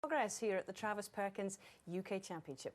Progress here at the Travis Perkins UK Championship.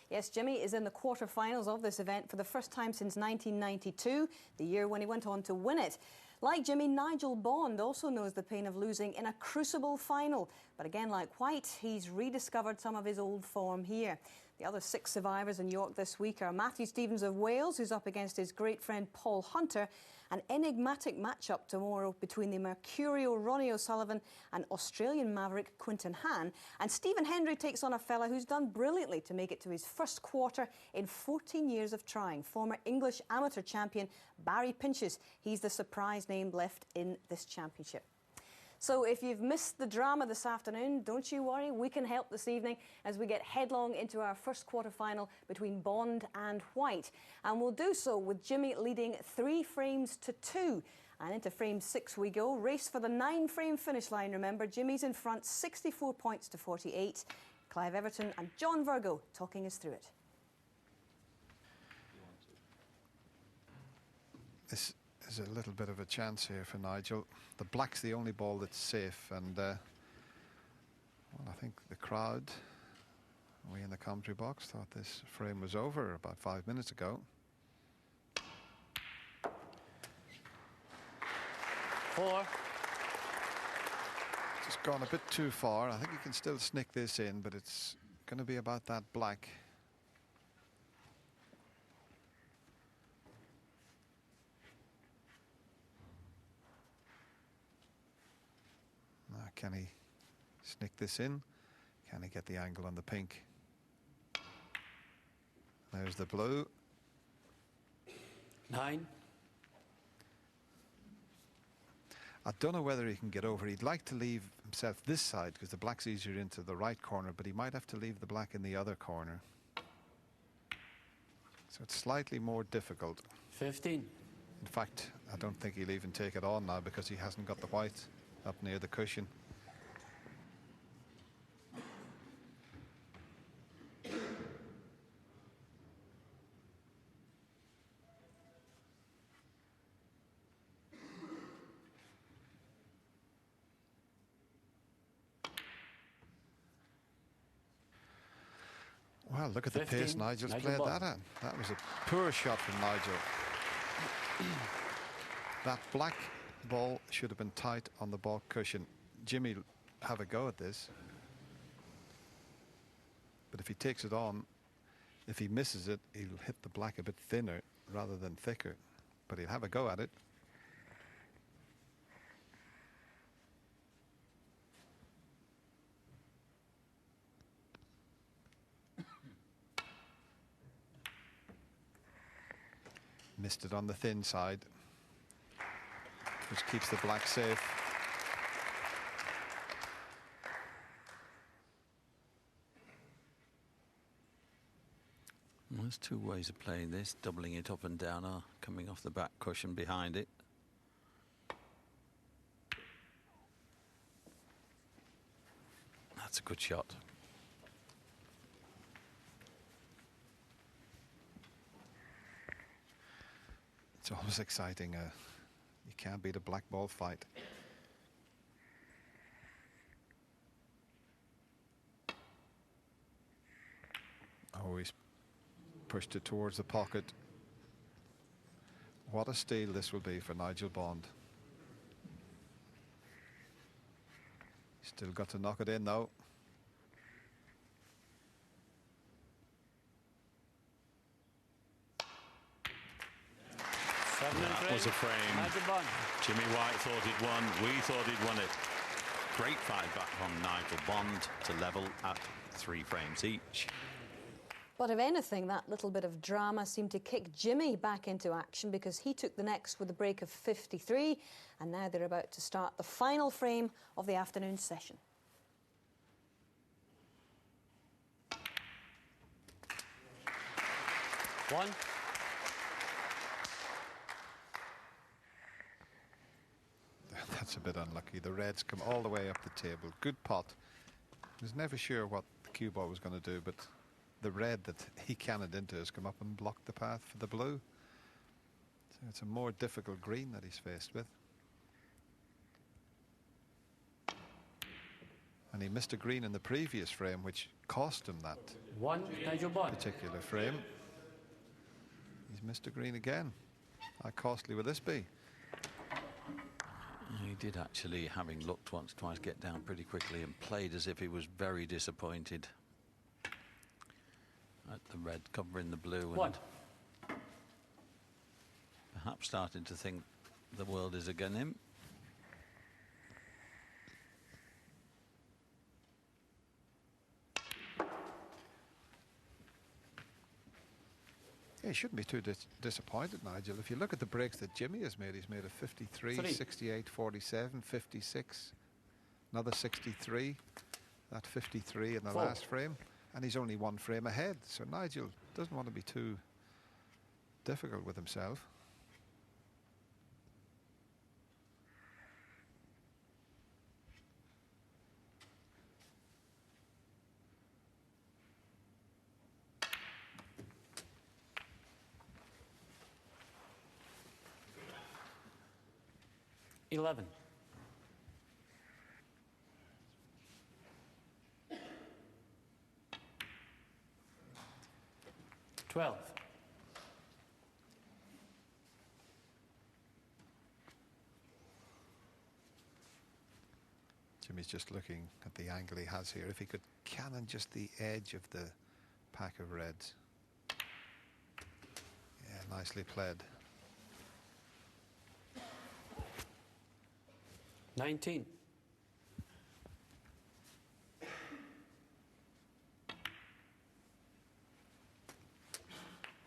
Yes, Jimmy is in the quarter-finals of this event for the first time since 1992, the year when he went on to win it. Like Jimmy, Nigel Bond also knows the pain of losing in a crucible final. But again, like White, he's rediscovered some of his old form here. The other 6 survivors in York this week are Matthew Stevens of Wales, who's up against his great friend Paul Hunter. An enigmatic match-up tomorrow between the Mercurial Ronnie O'Sullivan and Australian maverick Quinton Han. And Stephen Hendry takes on a fella who's done brilliantly to make it to his first quarter in 14 years of trying. Former English amateur champion Barry Pinches. He's the surprise name left in this championship. So if you've missed the drama this afternoon, don't you worry, we can help this evening as we get headlong into our first quarter-final between Bond and White. And we'll do so with Jimmy leading 3 frames to 2. And into frame 6 we go. Race for the 9-frame finish line, remember. Jimmy's in front, 64 points to 48. Clive Everton and John Virgo talking us through it. This is a little bit of a chance here for Nigel. The black's the only ball that's safe, and well, I think the crowd, we in the commentary box, thought this frame was over about 5 minutes ago. 4. Just gone a bit too far. I think he can still snick this in, but it's going to be about that black. Now, can he snick this in? Can he get the angle on the pink? There's the blue. 9. I don't know whether he can get over. He'd like to leave himself this side because the black's easier into the right corner, but he might have to leave the black in the other corner. So it's slightly more difficult. 15. In fact, I don't think he'll even take it on now because he hasn't got the white up near the cushion. Well, look at 15. The pace Nigel's played that at. That was a poor shot from Nigel. That black ball should have been tight on the ball cushion. Jimmy will have a go at this. But if he takes it on, if he misses it, he'll hit the black a bit thinner rather than thicker. But he'll have a go at it. Missed it on the thin side, which keeps the black safe. Well, there's 2 ways of playing this, doubling it up and down or coming off the back cushion behind it. That's a good shot. It's always exciting. You can't beat a black ball fight. Oh, he's pushed it towards the pocket. What a steal this will be for Nigel Bond. Still got to knock it in though. That was a frame. Jimmy White thought he'd won. We thought he'd won it. Great fight back from Nigel Bond to level at 3 frames each. But if anything, that little bit of drama seemed to kick Jimmy back into action because he took the next with a break of 53, and now they're about to start the final frame of the afternoon session. One. That's a bit unlucky. The reds come all the way up the table. Good pot. I was never sure what the cue ball was going to do, but the red that he cannoned into has come up and blocked the path for the blue. So it's a more difficult green that he's faced with. And And he missed a green in the previous frame, which cost him that 1, Nigel Bond. particular frame. He's missed a green again. How costly will this be? He did actually, having looked once, twice, get down pretty quickly and played as if he was very disappointed at the red covering the blue. What? And perhaps starting to think the world is against him. Yeah, he shouldn't be too disappointed, Nigel. If you look at the breaks that Jimmy has made, he's made a 53, 68, 47, 56, another 63, that 53 in the last frame, and he's only 1 frame ahead. So Nigel doesn't want to be too difficult with himself. $11. 12. Jimmy's just looking at the angle he has here. If he could cannon just the edge of the pack of reds. Yeah, nicely played. 19.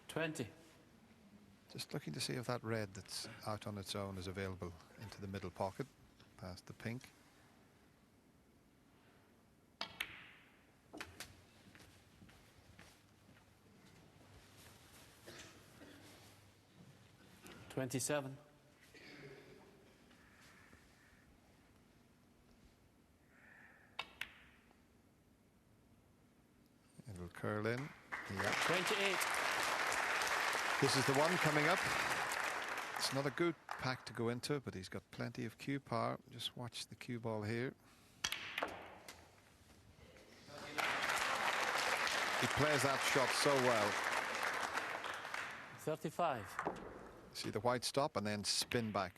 20. Just looking to see if that red that's out on its own is available into the middle pocket, past the pink. $27. It'll curl in. Yeah. 28. This is the one coming up. It's not a good pack to go into, but he's got plenty of cue power. Just watch the cue ball here. He plays that shot so well. 35. See the white stop and then spin back.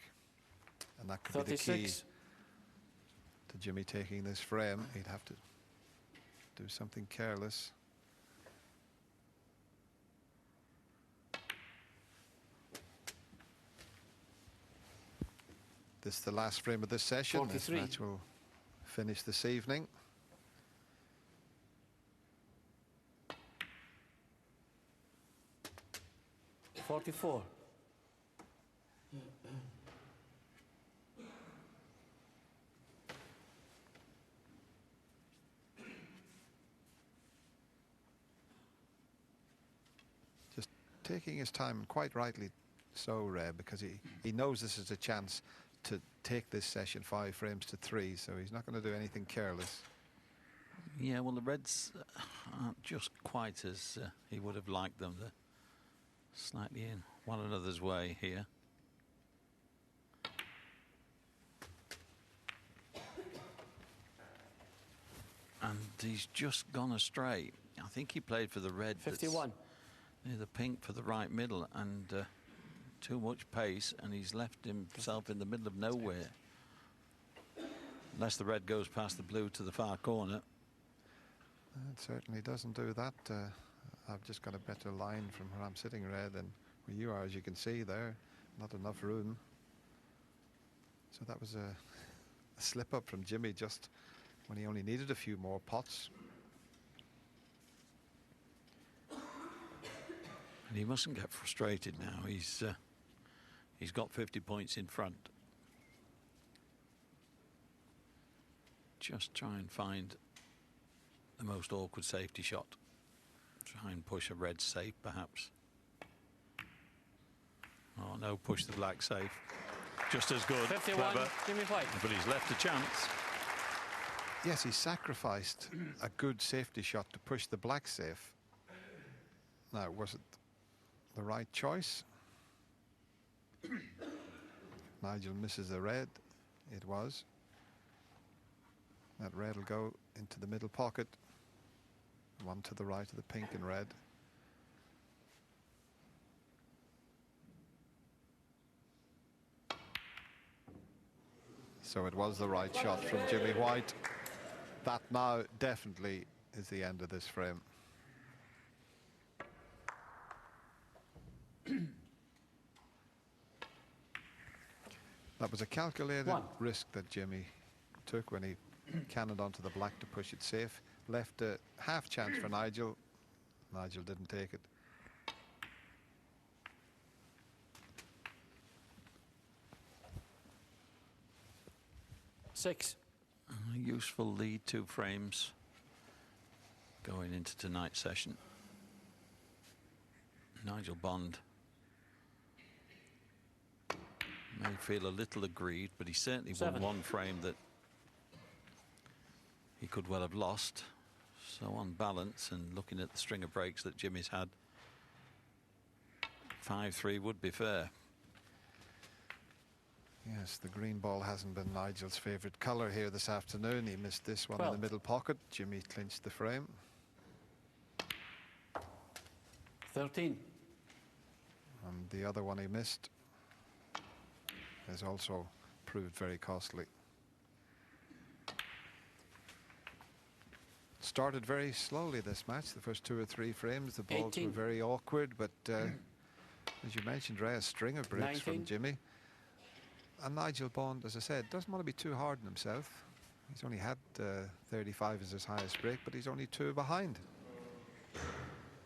And that could be the key 36. to Jimmy taking this frame. He'd have to do something careless. This is the last frame of this session. 43. This match will finish this evening. $44. Just taking his time, and quite rightly so, Ray, because he knows this is a chance to take this session 5 frames to 3, so he's not going to do anything careless. Yeah, well, the reds aren't just quite as he would have liked them. They're slightly in one another's way here. And he's just gone astray. I think he played for the red. 51. Near the pink for the right middle, and too much pace, and he's left himself in the middle of nowhere. Unless the red goes past the blue to the far corner. It certainly doesn't do that. I've just got a better line from where I'm sitting, Ray, than where you are, as you can see there. Not enough room. So that was a slip up from Jimmy just when he only needed a few more pots. And he mustn't get frustrated now. He's got 50 points in front. Just try and find the most awkward safety shot. Try and push a red safe, perhaps. Oh no, push the black safe. Just as good. 51. Clever. Jimmy White. But he's left a chance. Yes, he sacrificed a good safety shot to push the black safe. Now, was it the right choice? Nigel misses the red. It was. That red will go into the middle pocket. One to the right of the pink and red. So it was the right shot from Jimmy White. That now definitely is the end of this frame. That was a calculated risk that Jimmy took when he cannoned onto the black to push it safe. Left a half chance for Nigel. Nigel didn't take it. Six. A useful lead, 2 frames going into tonight's session. Nigel Bond may feel a little aggrieved, but he certainly won 1 frame that he could well have lost. So on balance, and looking at the string of breaks that Jimmy's had, 5-3 would be fair. Yes, the green ball hasn't been Nigel's favourite colour here this afternoon. He missed this one in the middle pocket. Jimmy clinched the frame. 13. And the other one he missed has also proved very costly. Started very slowly this match. The first 2 or 3 frames, the balls were very awkward, but as you mentioned, Ray, a string of breaks 19. from Jimmy. And Nigel Bond, as I said, doesn't want to be too hard on himself. He's only had 35 as his highest break, but he's only 2 behind.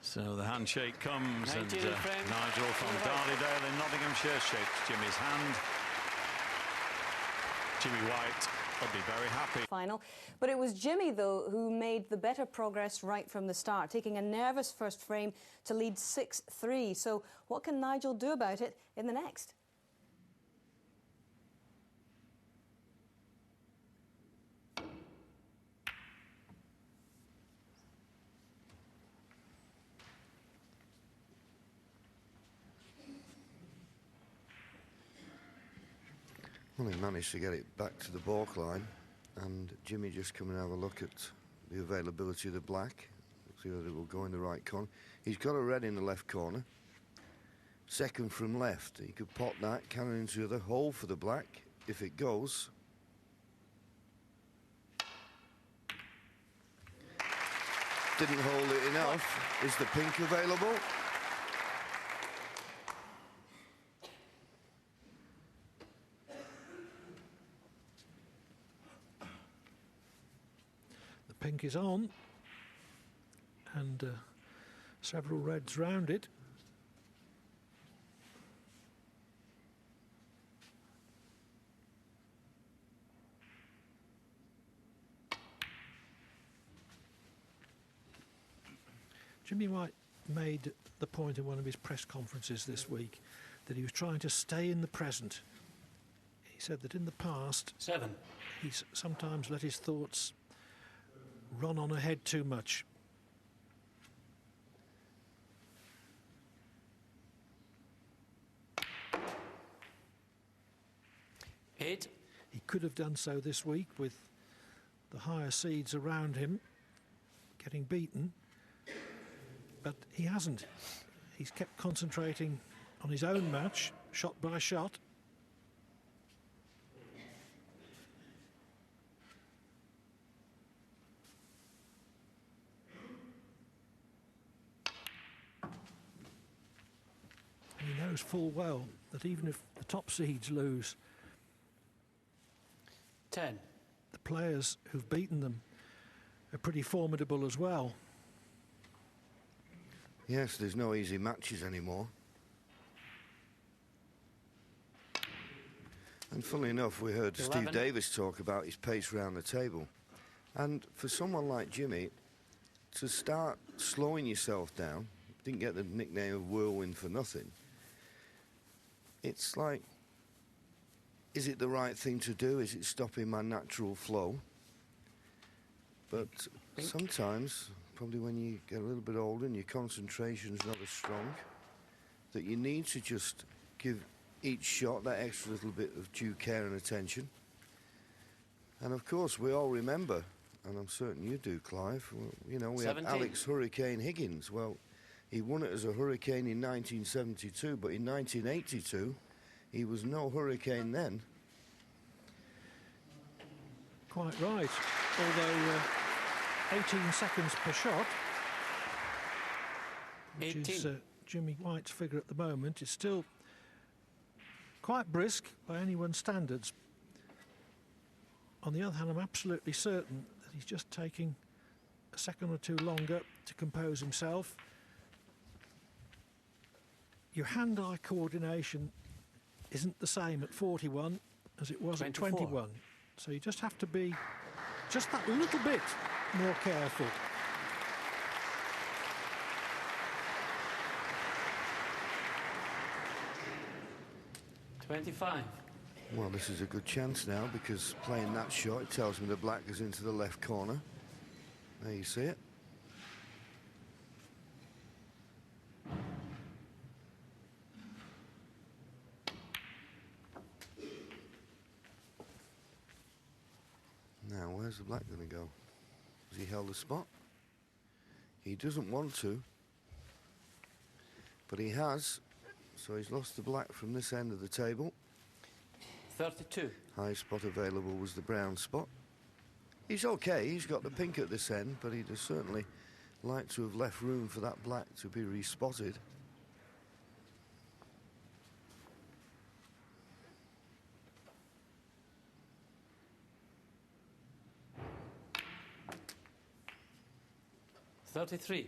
So the handshake comes, and Nigel from Darlydale in Nottinghamshire shakes Jimmy's hand. Jimmy White will be very happy. Final. But it was Jimmy, though, who made the better progress right from the start, taking a nervous first frame to lead 6-3. So what can Nigel do about it in the next? Well, he managed to get it back to the balk line, and Jimmy just come and have a look at the availability of the black, see whether it will go in the right corner. He's got a red in the left corner. Second from left, he could pot that, cannon into the other, hole for the black if it goes. Didn't hold it enough. Is the pink available? Pink is on, and several reds round it. Jimmy White made the point in one of his press conferences this week that he was trying to stay in the present. He said that in the past, 7. he's sometimes let his thoughts run on ahead too much. Eight. He could have done so this week with the higher seeds around him getting beaten, but he hasn't. He's kept concentrating on his own match, shot by shot. He knows full well that even if the top seeds lose, 10. the players who've beaten them are pretty formidable as well. Yes, there's no easy matches anymore. And funnily enough, we heard 11. Steve Davis talk about his pace round the table. And for someone like Jimmy, to start slowing yourself down, didn't get the nickname of Whirlwind for nothing. It's like, is it the right thing to do? Is it stopping my natural flow? But sometimes, probably when you get a little bit older and your concentration's not as strong, that you need to just give each shot that extra little bit of due care and attention. And of course, we all remember, and I'm certain you do, Clive, you know, we 17. had Alex Hurricane Higgins. Well, he won it as a Hurricane in 1972, but in 1982, he was no Hurricane then. Quite right. Although 18 seconds per shot, which 18. is Jimmy White's figure at the moment, is still quite brisk by anyone's standards. On the other hand, I'm absolutely certain that he's just taking a second or two longer to compose himself. Your hand-eye coordination isn't the same at 41 as it was 24. at 21. So you just have to be just that little bit more careful. $25. Well, this is a good chance now, because playing that shot, it tells me the black is into the left corner. There you see it. Now, where's the black going to go? Has he held a spot? He doesn't want to, but he has. So he's lost the black from this end of the table. 32. Highest spot available was the brown spot. He's okay, he's got the pink at this end, but he'd have certainly like to have left room for that black to be respotted. $33.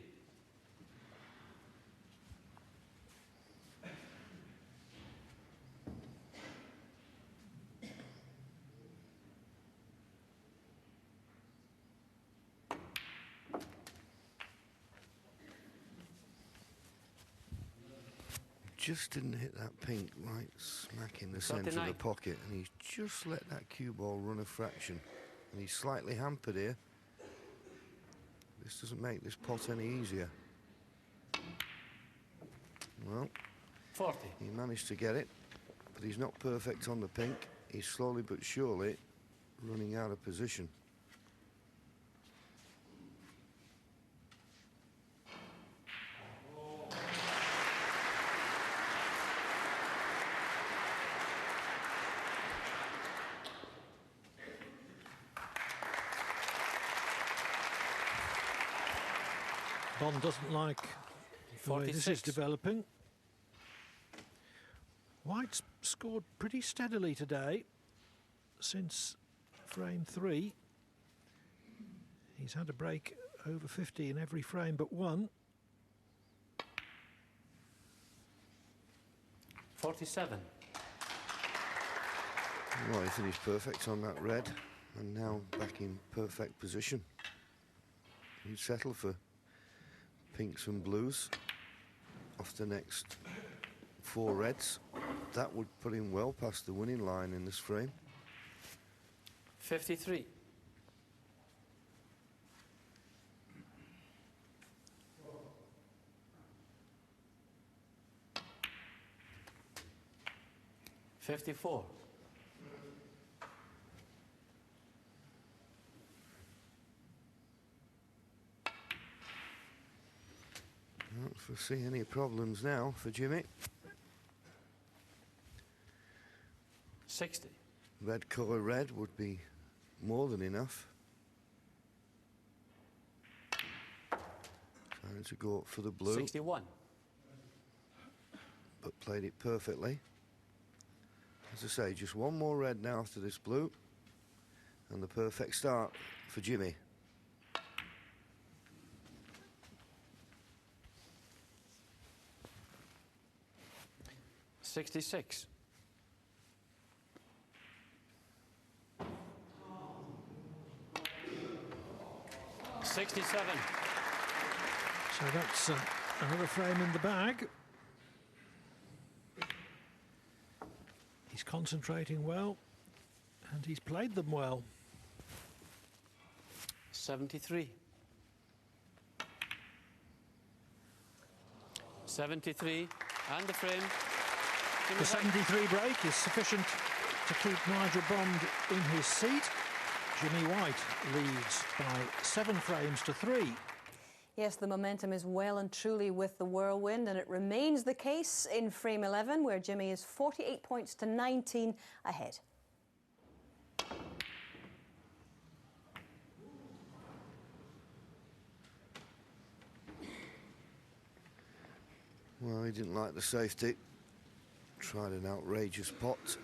Just didn't hit that pink right smack in the centre of the 39. pocket, and he's just let that cue ball run a fraction, and he's slightly hampered here. This doesn't make this pot any easier. Well, 40. he managed to get it, but he's not perfect on the pink. He's slowly but surely running out of position. Bond doesn't like the way this is 46. developing. White's scored pretty steadily today since frame 3. He's had a break over 50 in every frame but one. 47. Well, he finished perfect on that red, and now back in perfect position. He'd settle for pinks and blues off the next 4 reds. That would put him well past the winning line in this frame. 53. $54. I don't foresee any problems now for Jimmy. 60. Red colour red would be more than enough. Trying to go up for the blue, 61. but played it perfectly. As I say, just one more red now after this blue, and the perfect start for Jimmy. $66. $67. So that's another frame in the bag. He's concentrating well, and he's played them well. 73. 73, and the frame. The 73 break is sufficient to keep Nigel Bond in his seat. Jimmy White leads by 7 frames to 3. Yes, the momentum is well and truly with the Whirlwind, and it remains the case in frame 11, where Jimmy is 48 points to 19 ahead. Well, he didn't like the safety. Tried an outrageous pot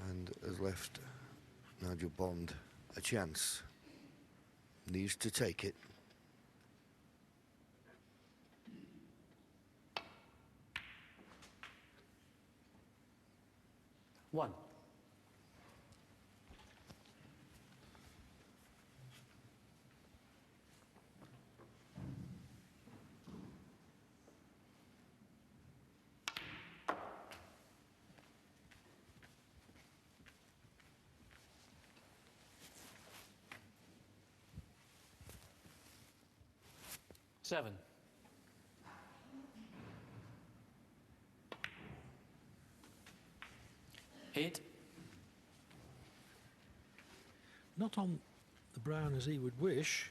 and has left Nigel Bond a chance. Needs to take it. One. Seven. Eight. Not on the brown as he would wish.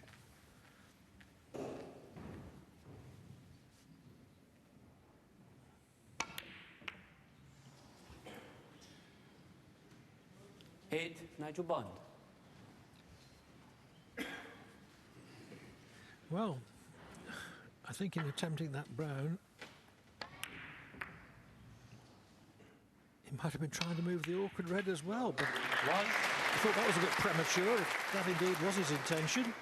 Eight. Nigel Bond. Well, I think in attempting that brown, he might have been trying to move the awkward red as well, but One. I thought that was a bit premature, if that indeed was his intention.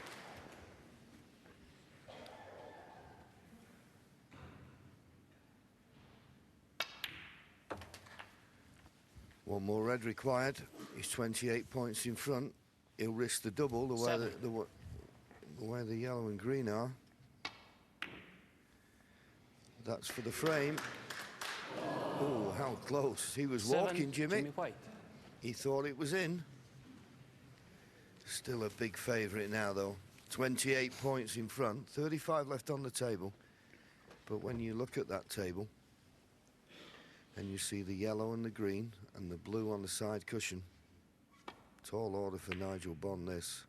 One more red required. He's 28 points in front. He'll risk the double the way the yellow and green are. That's for the frame. Oh, how close. He was Seven, walking, Jimmy. Jimmy White. He thought it was in. Still a big favourite now, though. 28 points in front, 35 left on the table. But when you look at that table and you see the yellow and the green and the blue on the side cushion, tall order for Nigel Bond, this.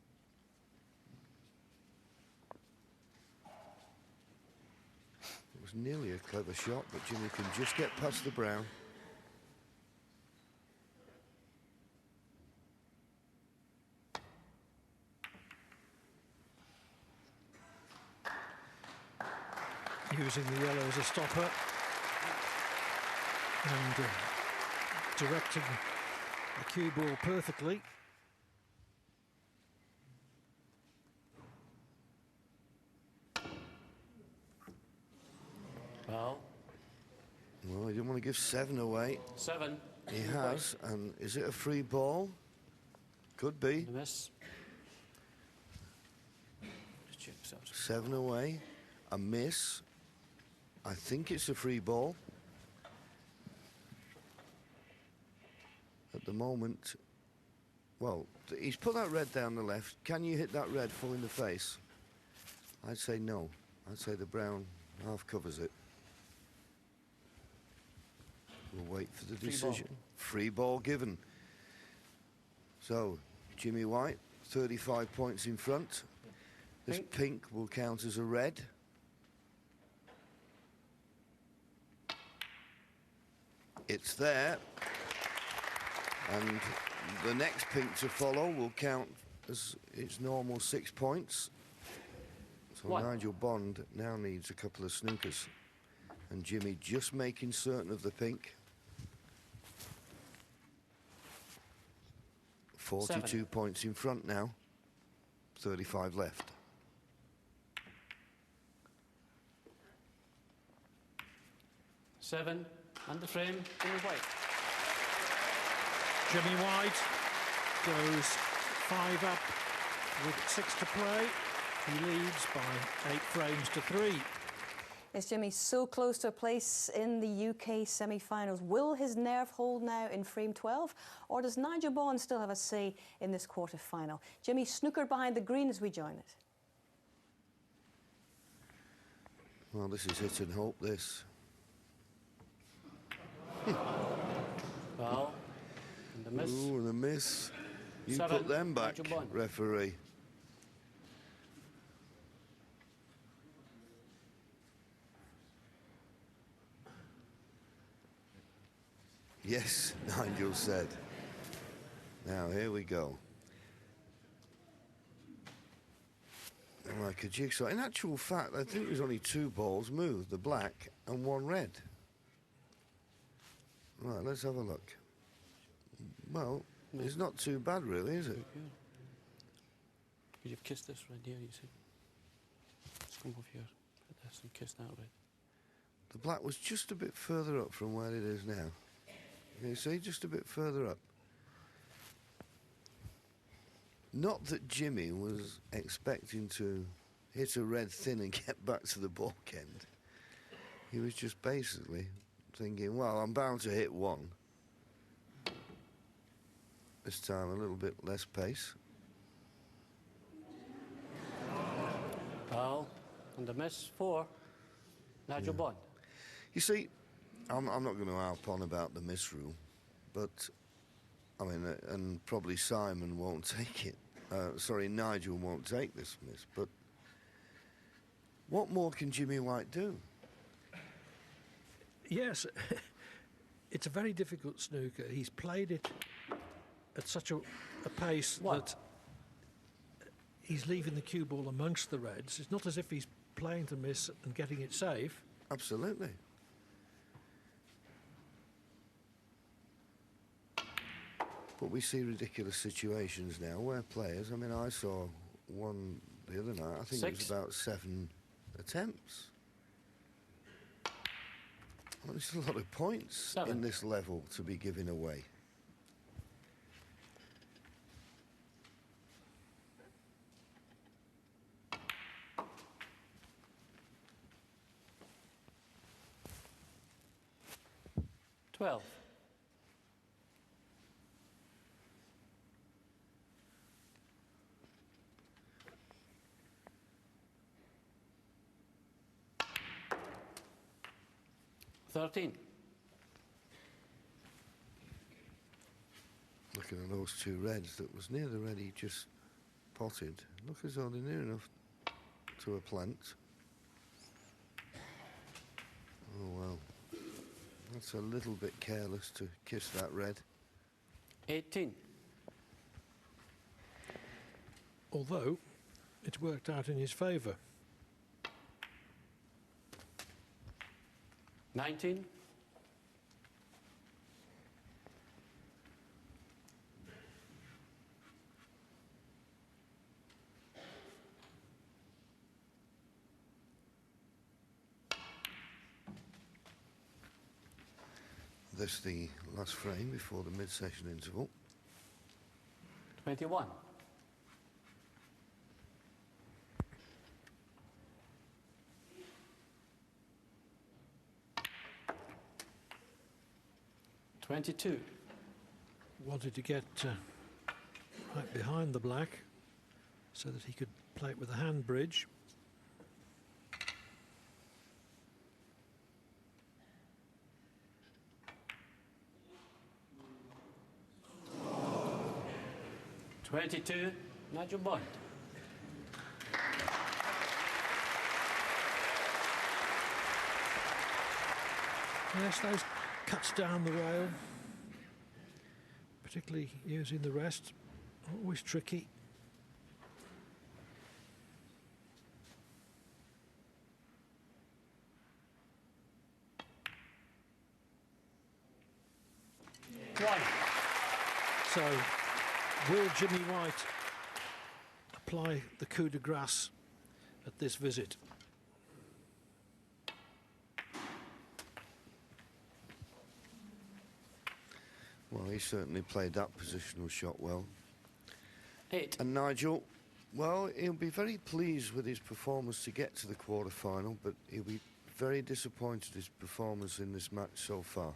It was nearly a clever shot, but Jimmy can just get past the brown. Using the yellow as a stopper and directing the cue ball perfectly. Well. Well, he didn't want to give 7 away. 7. He has, and is it a free ball? Could be. Miss. Just check this out. 7 away, a miss. I think it's a free ball. At the moment, well, he's put that red down the left. Can you hit that red full in the face? I'd say no. I'd say the brown half covers it. We'll wait for the decision. Free ball given. So, Jimmy White, 35 points in front. This pink will count as a red. It's there. And the next pink to follow will count as its normal 6 points. So Nigel Bond now needs a couple of snookers. And Jimmy just making certain of the pink. 42 7. points in front now. 35 left. Seven. And the frame, Jimmy White. Jimmy White goes 5 up with 6 to play. He leads by 8 frames to 3. Yes, Jimmy, so close to a place in the UK semi-finals. Will his nerve hold now in frame 12? Or does Nigel Bond still have a say in this quarter-final? Jimmy, snooker behind the green as we join it. Well, this is hit and hope, this. Well, and the miss. Ooh, and a miss. You 7, put them back, Nigel Bond. referee. Yes, Nigel said. Now, here we go. Like a jigsaw. In actual fact, I think there's only 2 balls moved, the black and 1 red. Right, let's have a look. Well, it's not too bad, really, is it? You've kissed this red here, you see. Let's come over here. Put this and kiss that red. The black was just a bit further up from where it is now. You see, just a bit further up. Not that Jimmy was expecting to hit a red thin and get back to the baulk end. He was just basically thinking, well, I'm bound to hit 1. This time a little bit less pace. Well, and the miss 4, Nigel Bond. You see, I'm not going to harp on about the miss rule, but, I mean, and probably Simon won't take it. Sorry, Nigel won't take this miss, but what more can Jimmy White do? Yes, it's a very difficult snooker. He's played it at such a pace that he's leaving the cue ball amongst the reds. It's not as if he's playing to miss and getting it safe. Absolutely. But we see ridiculous situations now where players, I mean, I saw one the other night, I think 6. it was about 7 attempts. I mean, it's a lot of points 7. in this level to be giving away. $12. $13. Looking at those 2 reds, that was near the red he just potted. Look as though they're near enough to a plant. Oh, well. That's a little bit careless to kiss that red. 18. Although, it's worked out in his favour. 19. This the last frame before the mid-session interval. 21. $22. Wanted to get right behind the black so that he could play it with a hand bridge. $22. Nigel Bond. Yes, those cuts down the rail, particularly using the rest, always tricky. One. So, will Jimmy White apply the coup de grace at this visit? Well, he certainly played that positional shot well. 8. And Nigel, well, he'll be very pleased with his performance to get to the quarter-final, but he'll be very disappointed his performance in this match so far.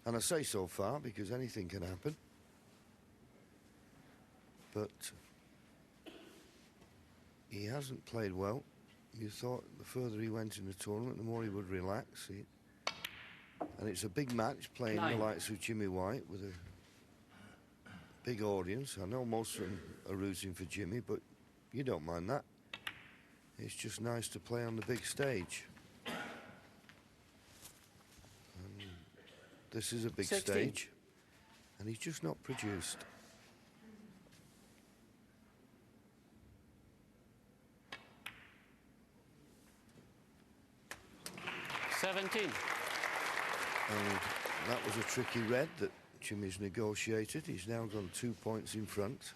And I say so far because anything can happen. But he hasn't played well. You thought the further he went in the tournament, the more he would relax. And it's a big match playing 9. the likes of Jimmy White with a big audience. I know most of them are rooting for Jimmy, but you don't mind that. It's just nice to play on the big stage. And this is a big 16. stage, and he's just not produced. $17. And that was a tricky red that Jimmy's negotiated. He's now gone 2 points in front.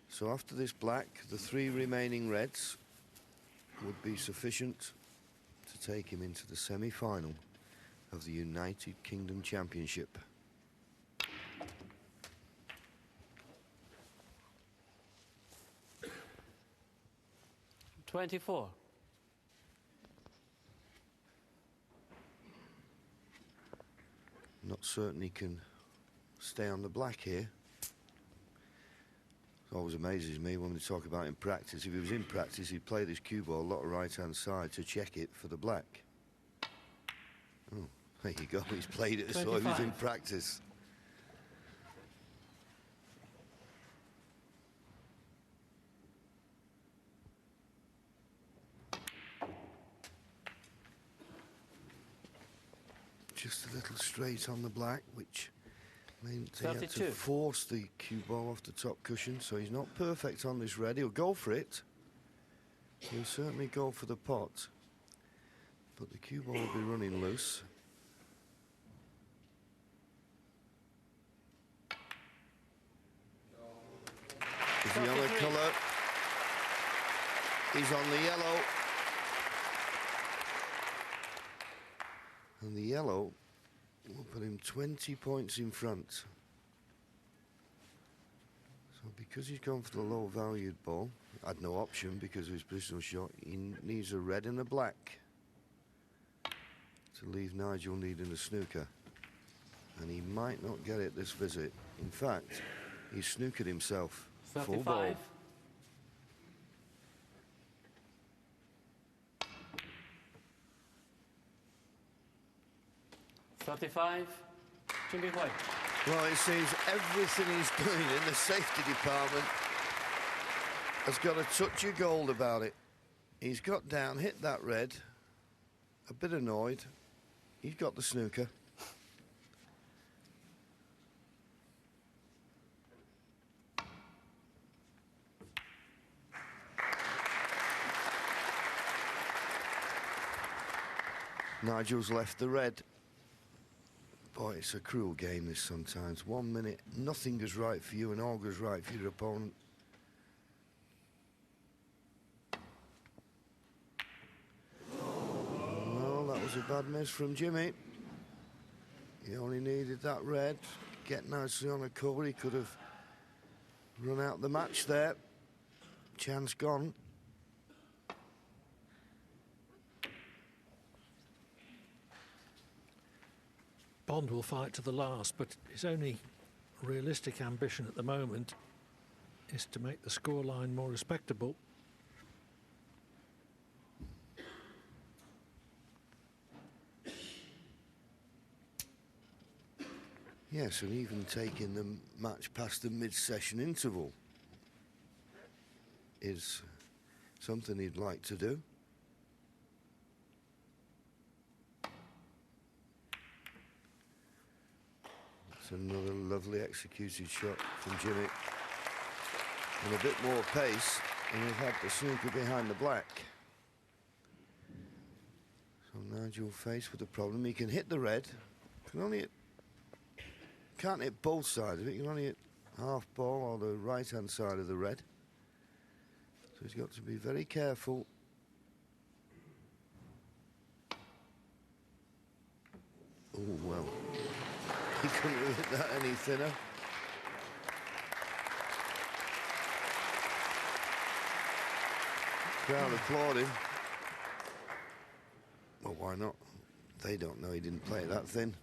So after this black, the 3 remaining reds would be sufficient to take him into the semi-final of the United Kingdom Championship. $24. Not certain he can stay on the black here. It always amazes me when we talk about in practice. If he was in practice, he'd play this cue ball a lot of right-hand side to check it for the black. Oh, there you go. He's played it as though he was in practice. Just a little straight on the black, which means he had to 32. force the cue ball off the top cushion, so he's not perfect on this red. He'll go for it. He'll certainly go for the pot, but the cue ball will be running loose. Is he on the colour? He's on the yellow. And the yellow will put him 20 points in front. So because he's gone for the low-valued ball, had no option because of his positional shot, he needs a red and a black to leave Nigel needing a snooker. And he might not get it this visit. In fact, he snookered himself. 35. Full ball. $35. Jimmy White. Well, it seems everything he's doing in the safety department has got a touch of gold about it. He's got down, hit that red, a bit annoyed. He's got the snooker. Nigel's left the red. Boy, it's a cruel game this sometimes. 1 minute, nothing goes right for you and all goes right for your opponent. Well, that was a bad miss from Jimmy. He only needed that red. Get nicely on a cover. He could have run out the match there. Chance gone. Bond will fight to the last, but his only realistic ambition at the moment is to make the scoreline more respectable. Yes, and even taking the match past the mid-session interval is something he'd like to do. It's another lovely executed shot from Jimmy. And a bit more pace, and we've had the snooker behind the black. So Nigel faced with a problem. He can hit the red, can only hit, can't hit both sides of it. He can only hit half ball or the right-hand side of the red. So he's got to be very careful. Oh, well. He couldn't have hit that any thinner. Crowd applauding. Well, why not? They don't know he didn't play it that thin.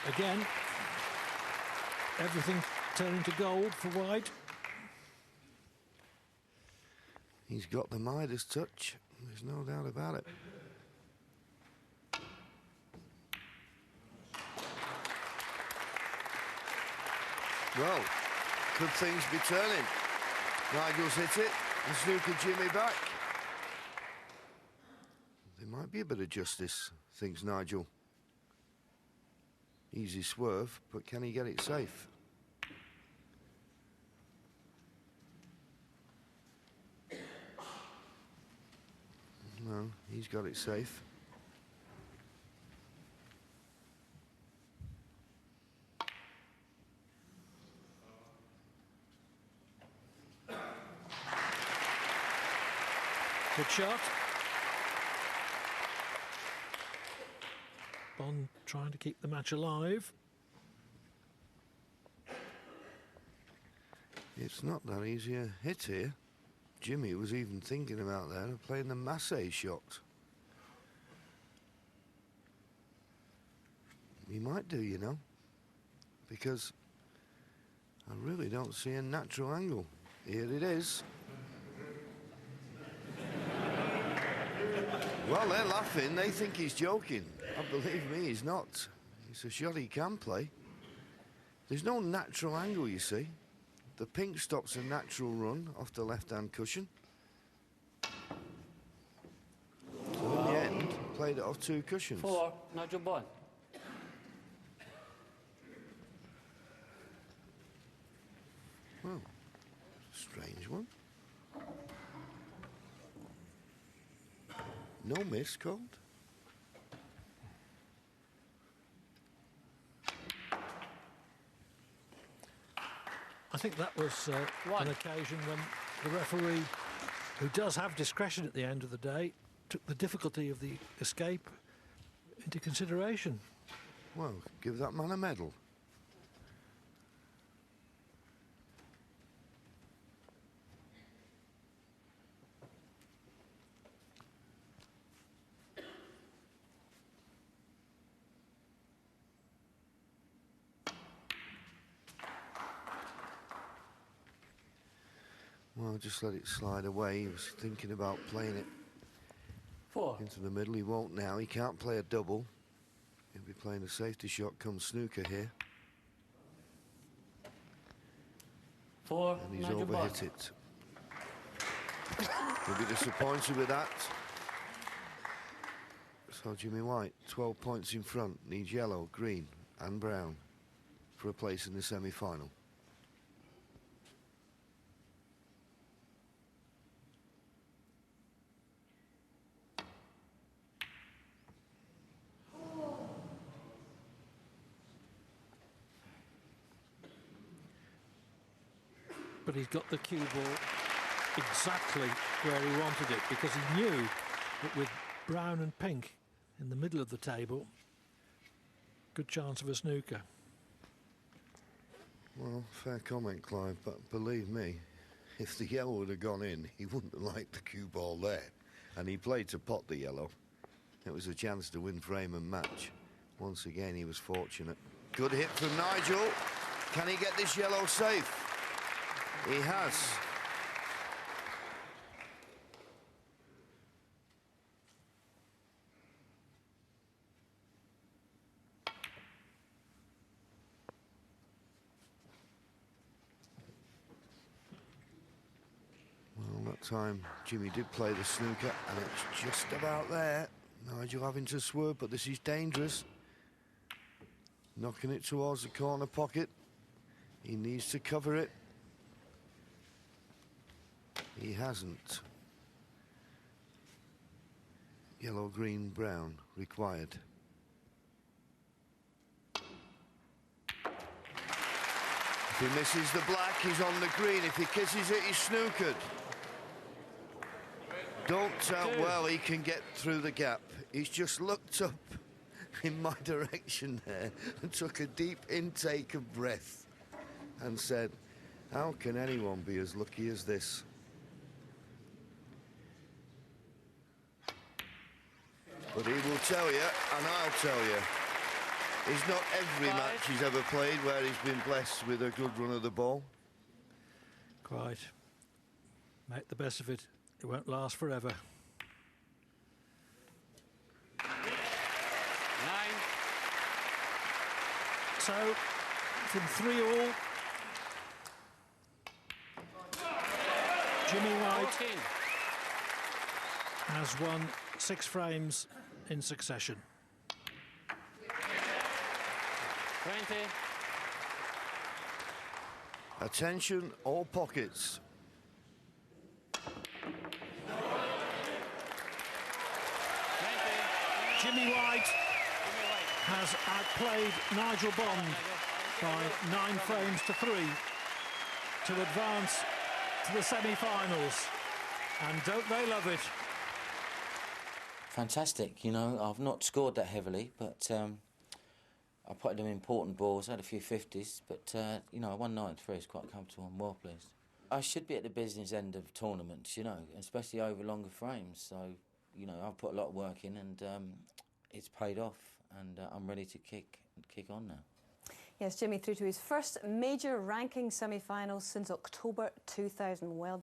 Again, everything turning to gold for White. He's got the Midas touch. There's no doubt about it. Well, could things be turning? Nigel's hit it, and Snooker Jimmy back. There might be a bit of justice, thinks Nigel. Easy swerve, but can he get it safe? No, he's got it safe. Good shot. Bond trying to keep the match alive. It's not that easy a hit here. Jimmy was even thinking about that of playing the Massey shot. He might do, you know, because I really don't see a natural angle. Here it is. Well, they're laughing. They think he's joking. Believe me, he's not. It's a shot he can play. There's no natural angle, you see. The pink stops a natural run off the left-hand cushion. So in the end, played it off 2 cushions. 4, Nigel Bond. Well, strange one. No miss called. I think that was an occasion when the referee, who does have discretion at the end of the day, took the difficulty of the escape into consideration. Well, give that man a medal. Well, just let it slide away. He was thinking about playing it 4. into the middle. He won't now. He can't play a double. He'll be playing a safety shot come Snooker here. 4, And he's Nigel Bond. overhit it. He'll be disappointed with that. So Jimmy White, 12 points in front, needs yellow, green and brown for a place in the semi-final. But he's got the cue ball exactly where he wanted it, because he knew that with brown and pink in the middle of the table, good chance of a snooker. Well, fair comment, Clive, but believe me, if the yellow would have gone in, he wouldn't have liked the cue ball there. And he played to pot the yellow. It was a chance to win frame and match. Once again, he was fortunate. Good hit from Nigel. Can he get this yellow safe? He has. Well, that time Jimmy did play the snooker, and it's just about there. Nigel having to swerve, but this is dangerous. Knocking it towards the corner pocket. He needs to cover it. He hasn't. Yellow, green, brown required. If he misses the black, he's on the green. If he kisses it, he's snookered. Don't tell, well, he can get through the gap. He's just looked up in my direction there and took a deep intake of breath and said, how can anyone be as lucky as this? But he will tell you, and I'll tell you, It's not every match he's ever played where he's been blessed with a good run of the ball. Quite. Make the best of it. It won't last forever. 9. So, from 3-all, Jimmy White 14. has won 6 frames in succession. 20. Attention, all pockets. 20. Jimmy White has outplayed Nigel Bond by 9 frames to 3 to advance to the semi-finals. And don't they love it? Fantastic, you know, I've not scored that heavily, but I put them important balls, I had a few 50s, but, you know, I won 9-3, it's quite comfortable, I'm well pleased. I should be at the business end of tournaments, you know, especially over longer frames, so, you know, I've put a lot of work in and it's paid off, and I'm ready to kick on now. Yes, Jimmy through to his first major ranking semi-finals since October 2000. Well